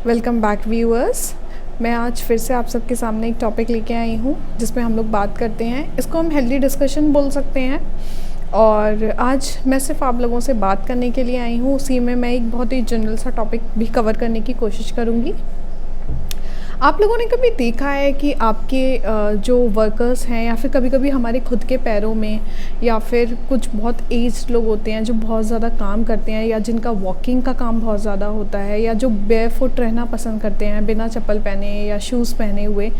Welcome back viewers. मैं आज फिर से आप सबके सामने एक टॉपिक लेके आई हूँ जिसमें हम लोग बात करते हैं। इसको हम हेल्दी डिस्कशन बोल सकते हैं। और आज मैं सिर्फ आप लोगों से बात करने के लिए आई हूँ। उसी में मैं एक बहुत ही जनरल सा टॉपिक भी कवर करने की कोशिश करूँगी। आप लोगों ने कभी देखा है कि आपके जो वर्कर्स हैं या फिर कभी कभी हमारे खुद के पैरों में या फिर कुछ बहुत एज्ड लोग होते हैं जो बहुत ज़्यादा काम करते हैं या जिनका वॉकिंग का काम बहुत ज़्यादा होता है या जो बेयरफुट रहना पसंद करते हैं बिना चप्पल पहने या शूज़ पहने हुए,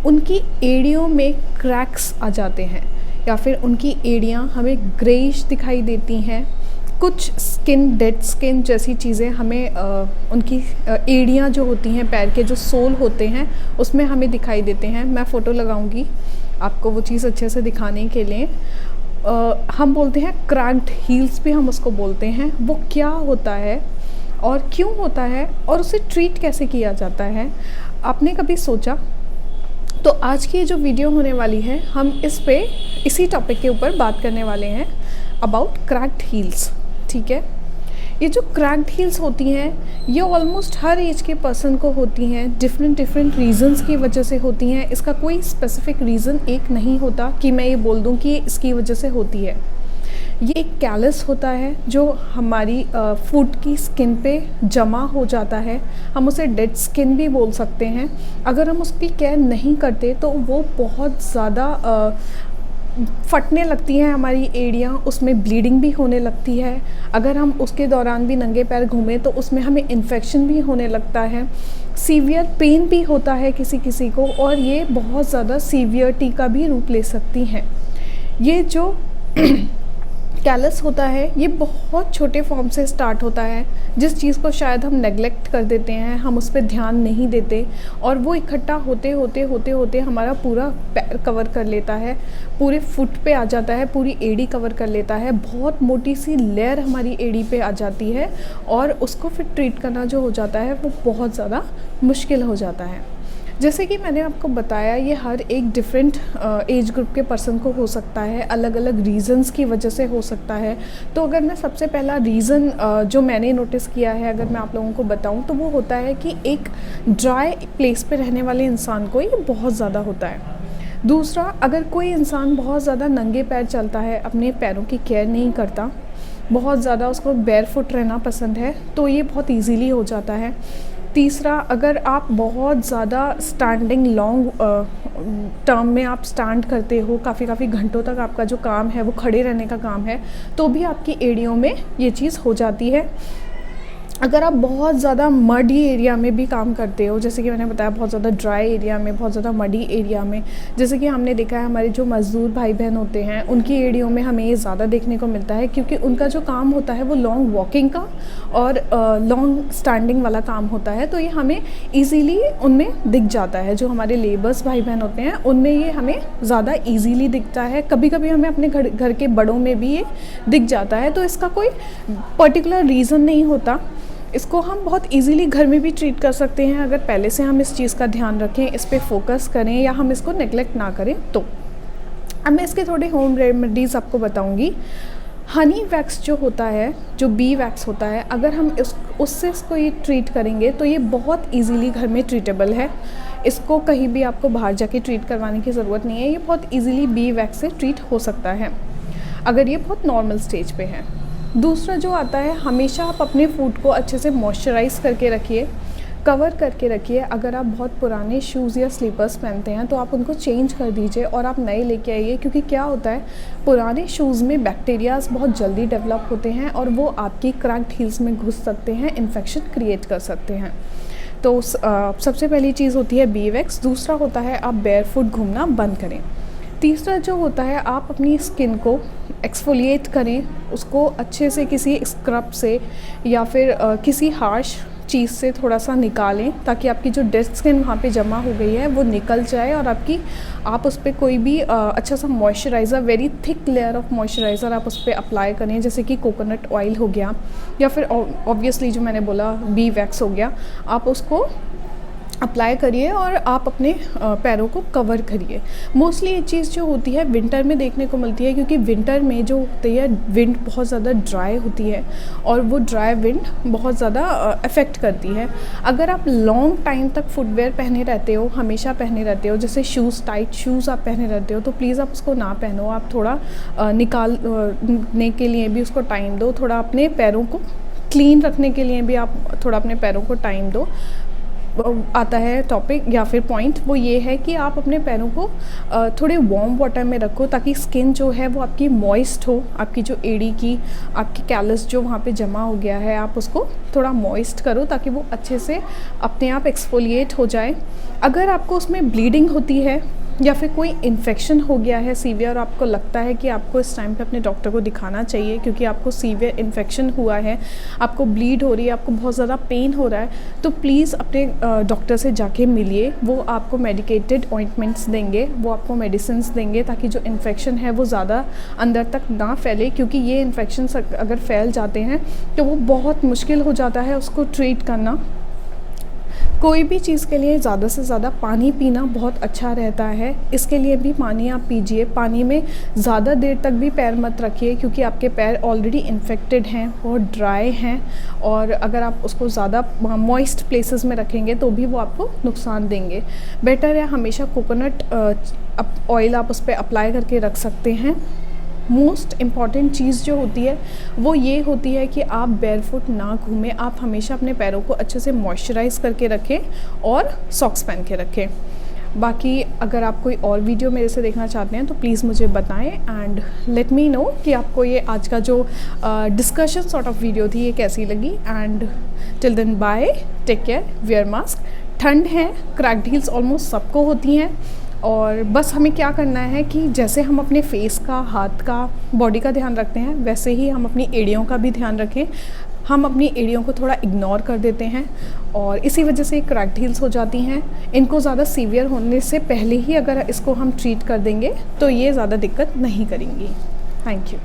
उनकी एड़ियों में क्रैक्स आ जाते हैं या फिर उनकी एड़ियाँ हमें ग्रेइश दिखाई देती हैं। कुछ स्किन, डेड स्किन जैसी चीज़ें हमें उनकी एड़ियाँ जो होती हैं, पैर के जो सोल होते हैं उसमें हमें दिखाई देते हैं। मैं फ़ोटो लगाऊंगी आपको वो चीज़ अच्छे से दिखाने के लिए। हम बोलते हैं क्रैक्ड हील्स भी हम उसको बोलते हैं। वो क्या होता है और क्यों होता है और उसे ट्रीट कैसे किया जाता है, आपने कभी सोचा? तो आज की ये जो वीडियो होने वाली है, हम इसी टॉपिक के ऊपर बात करने वाले हैं, अबाउट क्रैक्ड हील्स। ठीक है, ये जो क्रैक्ड हील्स होती हैं ये ऑलमोस्ट हर एज के पर्सन को होती हैं। डिफरेंट रीज़न्स की वजह से होती हैं। इसका कोई स्पेसिफिक रीज़न एक नहीं होता कि मैं ये बोल दूं कि ये इसकी वजह से होती है। ये एक कैलस होता है जो हमारी फुट की स्किन पे जमा हो जाता है। हम उसे डेड स्किन भी बोल सकते हैं। अगर हम उसकी केयर नहीं करते तो वो बहुत ज़्यादा फटने लगती हैं हमारी एड़ियाँ, उसमें ब्लीडिंग भी होने लगती है। अगर हम उसके दौरान भी नंगे पैर घूमें तो उसमें हमें इन्फेक्शन भी होने लगता है। सीवियर पेन भी होता है किसी किसी को, और ये बहुत ज़्यादा सीवियरिटी का भी रूप ले सकती हैं। ये जो कैलस होता है ये बहुत छोटे फॉर्म से स्टार्ट होता है, जिस चीज़ को शायद हम नेगलेक्ट कर देते हैं, हम उस पर ध्यान नहीं देते, और वो इकट्ठा होते होते हमारा पूरा पैर कवर कर लेता है, पूरे फुट पे आ जाता है, पूरी एड़ी कवर कर लेता है। बहुत मोटी सी लेयर हमारी एड़ी पे आ जाती है और उसको फिर ट्रीट करना जो हो जाता है वो बहुत ज़्यादा मुश्किल हो जाता है। जैसे कि मैंने आपको बताया, ये हर एक डिफरेंट एज ग्रुप के पर्सन को हो सकता है, अलग अलग रीज़न्स की वजह से हो सकता है। तो अगर मैं सबसे पहला रीज़न जो मैंने नोटिस किया है अगर मैं आप लोगों को बताऊं, तो वो होता है कि एक ड्राई प्लेस पे रहने वाले इंसान को ये बहुत ज़्यादा होता है। दूसरा, अगर कोई इंसान बहुत ज़्यादा नंगे पैर चलता है, अपने पैरों की केयर नहीं करता, बहुत ज़्यादा उसको बेयरफुट रहना पसंद है, तो ये बहुत ईजीली हो जाता है। तीसरा, अगर आप बहुत ज़्यादा स्टैंडिंग लॉन्ग टर्म में आप स्टैंड करते हो, काफ़ी घंटों तक आपका जो काम है वो खड़े रहने का काम है, तो भी आपकी एड़ियों में ये चीज़ हो जाती है। अगर आप बहुत ज़्यादा मडी एरिया में भी काम करते हो, जैसे कि मैंने बताया बहुत ज़्यादा ड्राई एरिया में, बहुत ज़्यादा मडी एरिया में, जैसे कि हमने देखा है हमारे जो मज़दूर भाई बहन होते हैं उनकी एड़ियों में हमें ये ज़्यादा देखने को मिलता है, क्योंकि उनका जो काम होता है वो लॉन्ग वॉकिंग का और लॉन्ग स्टैंडिंग वाला काम होता है। तो ये हमें ईज़िली उनमें दिख जाता है। जो हमारे लेबर्स भाई बहन होते हैं उनमें ये हमें ज़्यादा ईज़िली दिखता है। कभी कभी हमें अपने घर के बड़ों में भी ये दिख जाता है। तो इसका कोई पर्टिकुलर रीज़न नहीं होता। इसको हम बहुत इजीली घर में भी ट्रीट कर सकते हैं अगर पहले से हम इस चीज़ का ध्यान रखें, इस पे फोकस करें या हम इसको नेगलेक्ट ना करें तो। अब मैं इसके थोड़े होम रेमेडीज़ आपको बताऊंगी। हनी वैक्स जो होता है, जो बी वैक्स होता है, अगर हम उससे इसको ये ट्रीट करेंगे तो ये बहुत ईजीली घर में ट्रीटेबल है। इसको कहीं भी आपको बाहर जाके ट्रीट करवाने की ज़रूरत नहीं है। ये बहुत ईजीली बी वैक्स से ट्रीट हो सकता है अगर ये बहुत नॉर्मल स्टेज पे है। दूसरा जो आता है, हमेशा आप अपने फूट को अच्छे से मॉइस्चराइज़ करके रखिए, कवर करके रखिए। अगर आप बहुत पुराने शूज़ या स्लीपर्स पहनते हैं तो आप उनको चेंज कर दीजिए और आप नए लेके आइए, क्योंकि क्या होता है पुराने शूज़ में बैक्टीरियाज बहुत जल्दी डेवलप होते हैं और वो आपकी क्रैक्ड हील्स में घुस सकते हैं, इन्फेक्शन क्रिएट कर सकते हैं। तो सबसे पहली चीज़ होती है बी वैक्स। दूसरा होता है आप बेयरफुट घूमना बंद करें। तीसरा जो होता है, आप अपनी स्किन को एक्सफोलिएट करें, उसको अच्छे से किसी स्क्रब से या फिर किसी हार्श चीज़ से थोड़ा सा निकालें, ताकि आपकी जो डेड स्किन वहाँ पे जमा हो गई है वो निकल जाए और आप उस पर कोई भी अच्छा सा moisturiser, very thick layer of moisturiser आप उस पर अप्लाई करें, जैसे कि कोकोनट ऑयल हो गया या फिर ऑब्वियसली जो मैंने बोला बी वैक्स हो गया। आप उसको अप्लाई करिए और आप अपने पैरों को कवर करिए। मोस्टली ये चीज़ जो होती है विंटर में देखने को मिलती है, क्योंकि विंटर में जो होती है विंड बहुत ज़्यादा ड्राई होती है और वो ड्राई विंड बहुत ज़्यादा अफेक्ट करती है। अगर आप लॉन्ग टाइम तक फुटवेयर पहने रहते हो, हमेशा पहने रहते हो, जैसे शूज़, टाइट शूज़ आप पहने रहते हो, तो प्लीज़ आप उसको ना पहनो। आप थोड़ा निकालने के लिए भी उसको टाइम दो, थोड़ा अपने पैरों को क्लीन रखने के लिए भी आप थोड़ा अपने पैरों को टाइम दो। आता है टॉपिक या फिर पॉइंट, वो ये है कि आप अपने पैरों को थोड़े वार्म वाटर में रखो, ताकि स्किन जो है वो आपकी मॉइस्ट हो। आपकी जो एड़ी की आपकी कैलस जो वहाँ पे जमा हो गया है, आप उसको थोड़ा मॉइस्ट करो ताकि वो अच्छे से अपने आप एक्सफोलिएट हो जाए। अगर आपको उसमें ब्लीडिंग होती है या फिर कोई इन्फेक्शन हो गया है सीवियर और आपको लगता है कि आपको इस टाइम पे अपने डॉक्टर को दिखाना चाहिए, क्योंकि आपको सीवियर इन्फेक्शन हुआ है, आपको ब्लीड हो रही है, आपको बहुत ज़्यादा पेन हो रहा है, तो प्लीज़ अपने डॉक्टर से जाके मिलिए। वो आपको मेडिकेटेड ऑइंटमेंट्स देंगे, वो आपको मेडिसिन्स देंगे, ताकि जो इन्फेक्शन है वो ज़्यादा अंदर तक ना फैले, क्योंकि ये इन्फेक्शन अगर फैल जाते हैं तो वो बहुत मुश्किल हो जाता है उसको ट्रीट करना। कोई भी चीज़ के लिए ज़्यादा से ज़्यादा पानी पीना बहुत अच्छा रहता है। इसके लिए भी पानी आप पीजिए। पानी में ज़्यादा देर तक भी पैर मत रखिए, क्योंकि आपके पैर ऑलरेडी इन्फेक्टेड हैं, बहुत ड्राई हैं, और अगर आप उसको ज़्यादा मॉइस्ट प्लेसेस में रखेंगे तो भी वो आपको नुकसान देंगे। बेटर है हमेशा कोकोनट ऑयल आप उस पर अप्लाई करके रख सकते हैं। मोस्ट इम्पॉर्टेंट चीज़ जो होती है वो ये होती है कि आप बेयरफुट ना घूमें। आप हमेशा अपने पैरों को अच्छे से मॉइस्चराइज़ करके रखें और सॉक्स पहन के रखें। बाकी अगर आप कोई और वीडियो मेरे से देखना चाहते हैं तो प्लीज़ मुझे बताएं एंड लेट मी नो कि आपको ये आज का जो डिस्कशन सॉर्ट ऑफ वीडियो थी ये कैसी लगी। And till then bye, take care, wear mask. ठंड है, क्रैक्ड हील्स ऑलमोस्ट सबको होती हैं, और बस हमें क्या करना है कि जैसे हम अपने फेस का, हाथ का, बॉडी का ध्यान रखते हैं, वैसे ही हम अपनी एड़ियों का भी ध्यान रखें। हम अपनी एड़ियों को थोड़ा इग्नोर कर देते हैं और इसी वजह से क्रैक्ड हील्स हो जाती हैं। इनको ज़्यादा सीवियर होने से पहले ही अगर इसको हम ट्रीट कर देंगे तो ये ज़्यादा दिक्कत नहीं करेंगी। Thank you.